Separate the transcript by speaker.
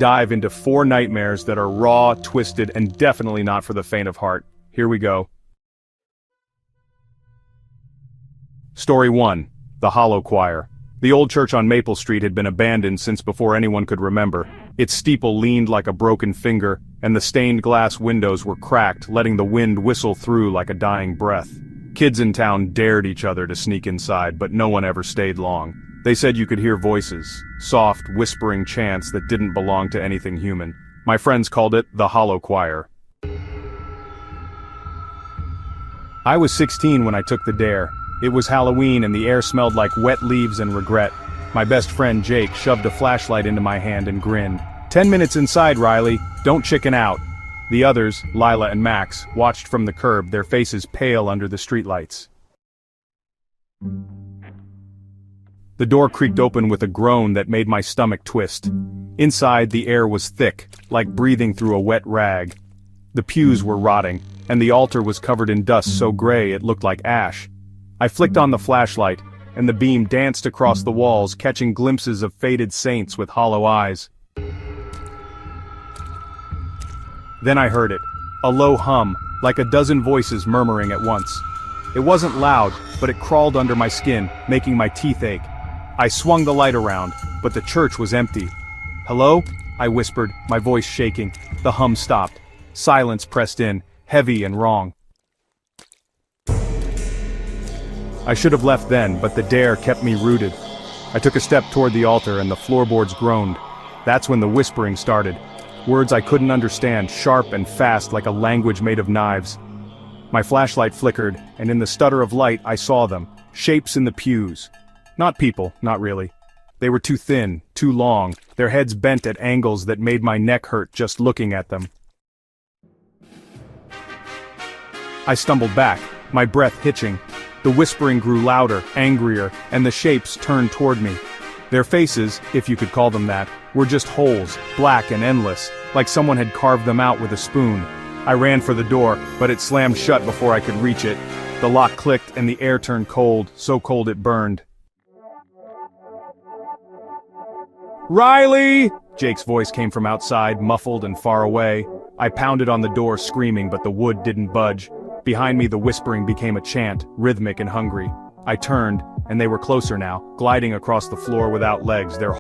Speaker 1: Dive into 4 nightmares that are raw, twisted, and definitely not for the faint of heart. Here we go. Story 1. The Hollow Choir. The old church on Maple Street had been abandoned since before anyone could remember. Its steeple leaned like a broken finger, and the stained glass windows were cracked, letting the wind whistle through like a dying breath. Kids in town dared each other to sneak inside, but no one ever stayed long. They said you could hear voices, soft, whispering chants that didn't belong to anything human. My friends called it the Hollow Choir. I was 16 when I took the dare. It was Halloween and the air smelled like wet leaves and regret. My best friend Jake shoved a flashlight into my hand and grinned. 10 minutes inside, Riley. Don't chicken out. The others, Lila and Max, watched from the curb, their faces pale under the streetlights. The door creaked open with a groan that made my stomach twist. Inside, the air was thick, like breathing through a wet rag. The pews were rotting, and the altar was covered in dust so gray it looked like ash. I flicked on the flashlight, and the beam danced across the walls, catching glimpses of faded saints with hollow eyes. Then I heard it, a low hum, like a dozen voices murmuring at once. It wasn't loud, but it crawled under my skin, making my teeth ache. I swung the light around, but the church was empty. "Hello?" I whispered, my voice shaking. The hum stopped. Silence pressed in, heavy and wrong. I should have left then, but the dare kept me rooted. I took a step toward the altar and the floorboards groaned. That's when the whispering started. Words I couldn't understand, sharp and fast like a language made of knives. My flashlight flickered, and in the stutter of light I saw them, shapes in the pews. Not people, not really. They were too thin, too long, their heads bent at angles that made my neck hurt just looking at them. I stumbled back, my breath hitching. The whispering grew louder, angrier, and the shapes turned toward me. Their faces, if you could call them that, were just holes, black and endless, like someone had carved them out with a spoon. I ran for the door, but it slammed shut before I could reach it. The lock clicked and the air turned cold, so cold it burned. "Riley!" Jake's voice came from outside, muffled and far away. I pounded on the door screaming, but the wood didn't budge. Behind me the whispering became a chant, rhythmic and hungry. I turned, and they were closer now, gliding across the floor without legs, their